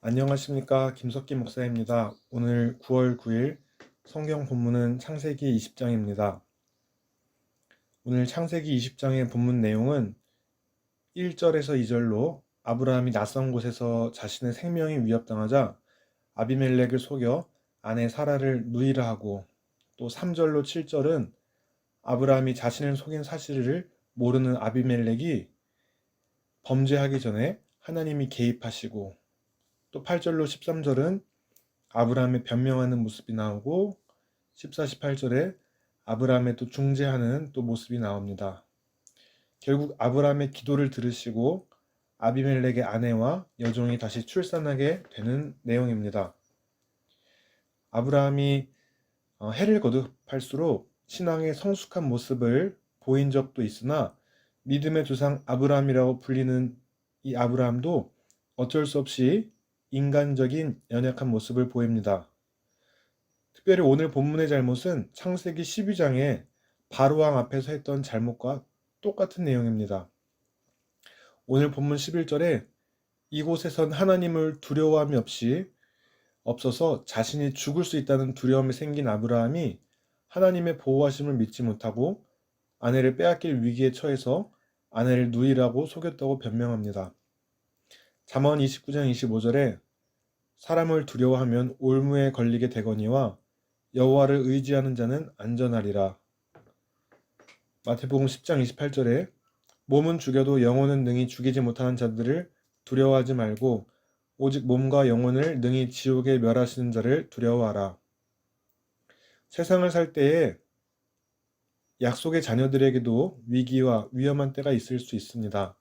안녕하십니까, 김석기 목사입니다. 오늘 9월 9일 성경 본문은 창세기 20장입니다. 오늘 창세기 20장의 본문 내용은 1절에서 2절로 아브라함이 낯선 곳에서 자신의 생명이 위협당하자 아비멜렉을 속여 아내 사라를 누이라 하고, 또 3절로 7절은 아브라함이 자신을 속인 사실을 모르는 아비멜렉이 범죄하기 전에 하나님이 개입하시고, 또 8절로 13절은 아브라함의 변명하는 모습이 나오고, 14, 18절에 아브라함의 또 중재하는 또 모습이 나옵니다. 결국 아브라함의 기도를 들으시고 아비멜렉의 아내와 여종이 다시 출산하게 되는 내용입니다. 아브라함이 해를 거듭할수록 신앙의 성숙한 모습을 보인 적도 있으나, 믿음의 조상 아브라함이라고 불리는 이 아브라함도 어쩔 수 없이 인간적인 연약한 모습을 보입니다. 특별히 오늘 본문의 잘못은 창세기 12장에 바로왕 앞에서 했던 잘못과 똑같은 내용입니다. 오늘 본문 11절에 이곳에선 하나님을 두려워함이 없어서 자신이 죽을 수 있다는 두려움이 생긴 아브라함이 하나님의 보호하심을 믿지 못하고 아내를 빼앗길 위기에 처해서 아내를 누이라고 속였다고 변명합니다. 잠언 29장 25절에 사람을 두려워하면 올무에 걸리게 되거니와 여호와를 의지하는 자는 안전하리라. 마태복음 10장 28절에 몸은 죽여도 영혼은 능히 죽이지 못하는 자들을 두려워하지 말고 오직 몸과 영혼을 능히 지옥에 멸하시는 자를 두려워하라. 세상을 살 때에 약속의 자녀들에게도 위기와 위험한 때가 있을 수 있습니다.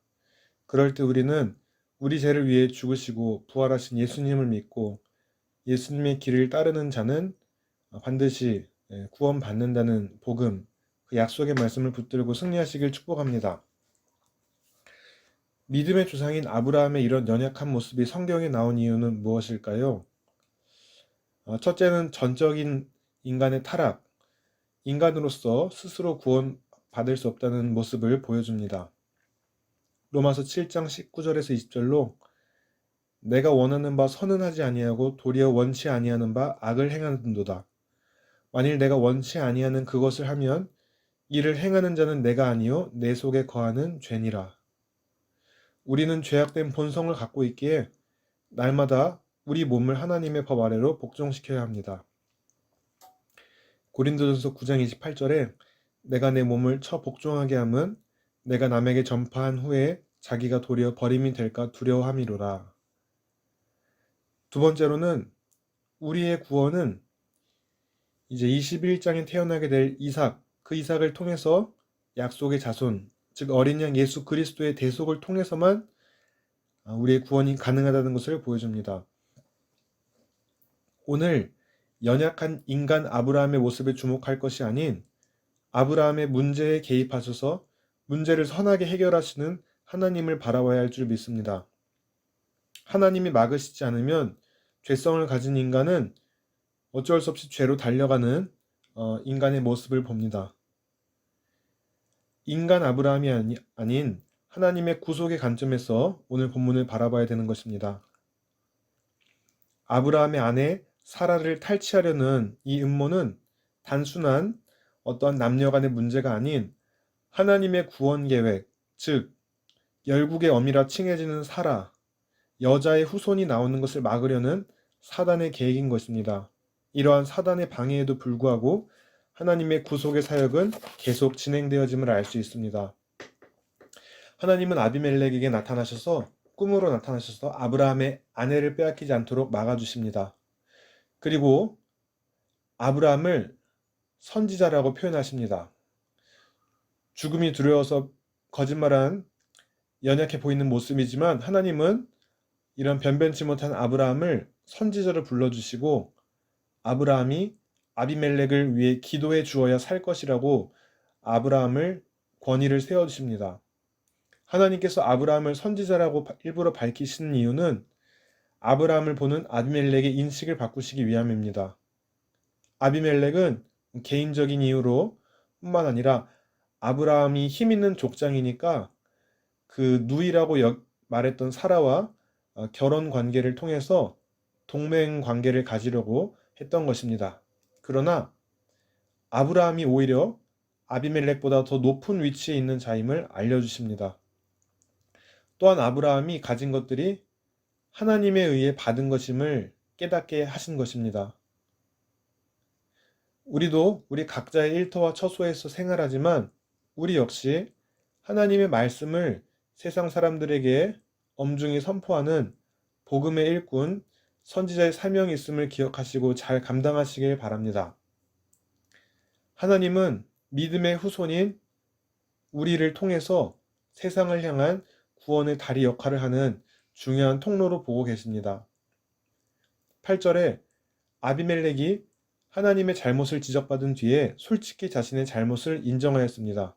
그럴 때 우리는 우리 죄를 위해 죽으시고 부활하신 예수님을 믿고 예수님의 길을 따르는 자는 반드시 구원받는다는 복음, 그 약속의 말씀을 붙들고 승리하시길 축복합니다. 믿음의 조상인 아브라함의 이런 연약한 모습이 성경에 나온 이유는 무엇일까요? 첫째는 전적인 인간의 타락, 인간으로서 스스로 구원받을 수 없다는 모습을 보여줍니다. 로마서 7장 19절에서 20절로 내가 원하는 바 선은 하지 아니하고 도리어 원치 아니하는 바 악을 행하는도다. 만일 내가 원치 아니하는 그것을 하면 이를 행하는 자는 내가 아니요 내 속에 거하는 죄니라. 우리는 죄악된 본성을 갖고 있기에 날마다 우리 몸을 하나님의 법 아래로 복종시켜야 합니다. 고린도전서 9장 28절에 내가 내 몸을 처 복종하게 함은 내가 남에게 전파한 후에 자기가 도리어 버림이 될까 두려워함이로라. 두 번째로는 우리의 구원은 이제 21장에 태어나게 될 이삭, 그 이삭을 통해서 약속의 자손, 즉 어린 양 예수 그리스도의 대속을 통해서만 우리의 구원이 가능하다는 것을 보여줍니다. 오늘 연약한 인간 아브라함의 모습에 주목할 것이 아닌 아브라함의 문제에 개입하셔서 문제를 선하게 해결하시는 하나님을 바라봐야 할 줄 믿습니다. 하나님이 막으시지 않으면 죄성을 가진 인간은 어쩔 수 없이 죄로 달려가는 인간의 모습을 봅니다. 인간 아브라함이 아닌 하나님의 구속의 관점에서 오늘 본문을 바라봐야 되는 것입니다. 아브라함의 아내 사라를 탈취하려는 이 음모는 단순한 어떠한 남녀 간의 문제가 아닌 하나님의 구원 계획, 즉 열국의 어미라 칭해지는 사라, 여자의 후손이 나오는 것을 막으려는 사단의 계획인 것입니다. 이러한 사단의 방해에도 불구하고 하나님의 구속의 사역은 계속 진행되어짐을 알 수 있습니다. 하나님은 아비멜렉에게 꿈으로 나타나셔서 아브라함의 아내를 빼앗기지 않도록 막아주십니다. 그리고 아브라함을 선지자라고 표현하십니다. 죽음이 두려워서 거짓말한 연약해 보이는 모습이지만 하나님은 이런 변변치 못한 아브라함을 선지자로 불러주시고 아브라함이 아비멜렉을 위해 기도해 주어야 살 것이라고 아브라함을 권위를 세워주십니다. 하나님께서 아브라함을 선지자라고 일부러 밝히시는 이유는 아브라함을 보는 아비멜렉의 인식을 바꾸시기 위함입니다. 아비멜렉은 개인적인 이유로 뿐만 아니라 아브라함이 힘 있는 족장이니까 그 누이라고 말했던 사라와 결혼 관계를 통해서 동맹 관계를 가지려고 했던 것입니다. 그러나 아브라함이 오히려 아비멜렉보다 더 높은 위치에 있는 자임을 알려주십니다. 또한 아브라함이 가진 것들이 하나님에 의해 받은 것임을 깨닫게 하신 것입니다. 우리도 우리 각자의 일터와 처소에서 생활하지만 우리 역시 하나님의 말씀을 세상 사람들에게 엄중히 선포하는 복음의 일꾼, 선지자의 사명이 있음을 기억하시고 잘 감당하시길 바랍니다. 하나님은 믿음의 후손인 우리를 통해서 세상을 향한 구원의 다리 역할을 하는 중요한 통로로 보고 계십니다. 8절에 아비멜렉이 하나님의 잘못을 지적받은 뒤에 솔직히 자신의 잘못을 인정하였습니다.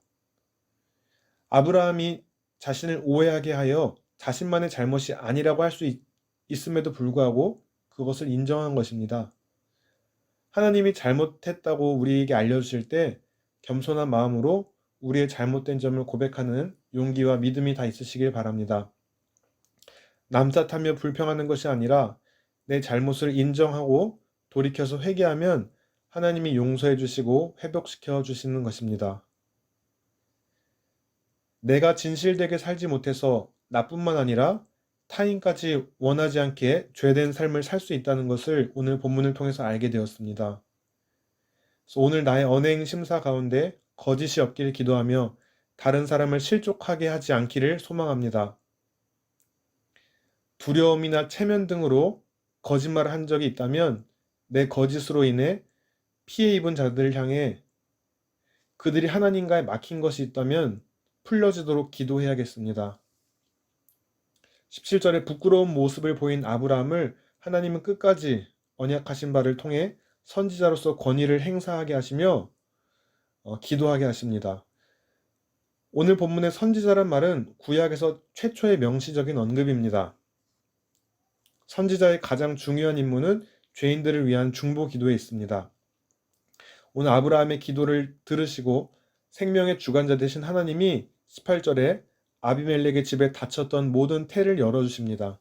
아브라함이 자신을 오해하게 하여 자신만의 잘못이 아니라고 할 수 있음에도 불구하고 그것을 인정한 것입니다. 하나님이 잘못했다고 우리에게 알려주실 때 겸손한 마음으로 우리의 잘못된 점을 고백하는 용기와 믿음이 다 있으시길 바랍니다. 남탓하며 불평하는 것이 아니라 내 잘못을 인정하고 돌이켜서 회개하면 하나님이 용서해 주시고 회복시켜 주시는 것입니다. 내가 진실되게 살지 못해서 나뿐만 아니라 타인까지 원하지 않게 죄된 삶을 살 수 있다는 것을 오늘 본문을 통해서 알게 되었습니다. 그래서 오늘 나의 언행 심사 가운데 거짓이 없기를 기도하며 다른 사람을 실족하게 하지 않기를 소망합니다. 두려움이나 체면 등으로 거짓말을 한 적이 있다면 내 거짓으로 인해 피해 입은 자들을 향해 그들이 하나님과에 막힌 것이 있다면 풀려지도록 기도해야겠습니다. 17절에 부끄러운 모습을 보인 아브라함을 하나님은 끝까지 언약하신 바를 통해 선지자로서 권위를 행사하게 하시며 기도하게 하십니다. 오늘 본문의 선지자란 말은 구약에서 최초의 명시적인 언급입니다. 선지자의 가장 중요한 임무는 죄인들을 위한 중보 기도에 있습니다. 오늘 아브라함의 기도를 들으시고 생명의 주관자 되신 하나님이 18절에 아비멜렉의 집에 닫혔던 모든 태를 열어주십니다.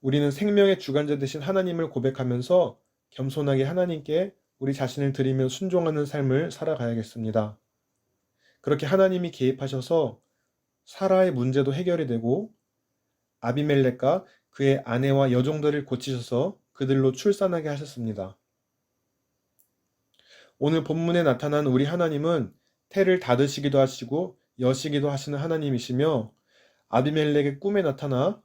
우리는 생명의 주관자 되신 하나님을 고백하면서 겸손하게 하나님께 우리 자신을 드리며 순종하는 삶을 살아가야겠습니다. 그렇게 하나님이 개입하셔서 사라의 문제도 해결이 되고 아비멜렉과 그의 아내와 여종들을 고치셔서 그들로 출산하게 하셨습니다. 오늘 본문에 나타난 우리 하나님은 태를 닫으시기도 하시고 여시기도 하시는 하나님이시며 아비멜렉의 꿈에 나타나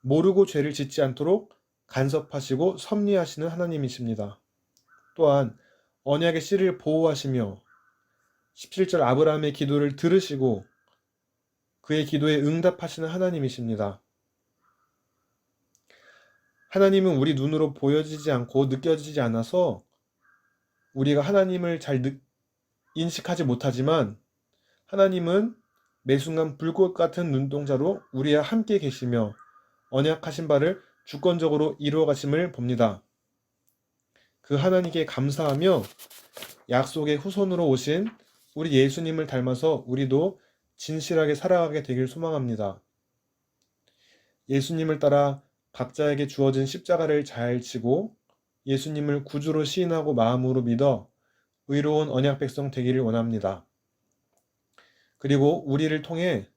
모르고 죄를 짓지 않도록 간섭하시고 섭리하시는 하나님이십니다. 또한 언약의 씨를 보호하시며 17절 아브라함의 기도를 들으시고 그의 기도에 응답하시는 하나님이십니다. 하나님은 우리 눈으로 보여지지 않고 느껴지지 않아서 우리가 하나님을 잘 인식하지 못하지만 하나님은 매 순간 불꽃 같은 눈동자로 우리와 함께 계시며 언약하신 바를 주권적으로 이루어 가심을 봅니다. 그 하나님께 감사하며 약속의 후손으로 오신 우리 예수님을 닮아서 우리도 진실하게 살아가게 되길 소망합니다. 예수님을 따라 각자에게 주어진 십자가를 잘 지고 예수님을 구주로 시인하고 마음으로 믿어 의로운 언약 백성 되기를 원합니다. 그리고 우리를 통해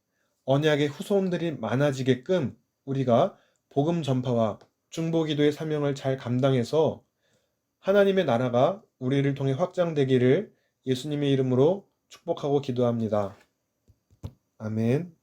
언약의 후손들이 많아지게끔 우리가 복음 전파와 중보기도의 사명을 잘 감당해서 하나님의 나라가 우리를 통해 확장되기를 예수님의 이름으로 축복하고 기도합니다. 아멘.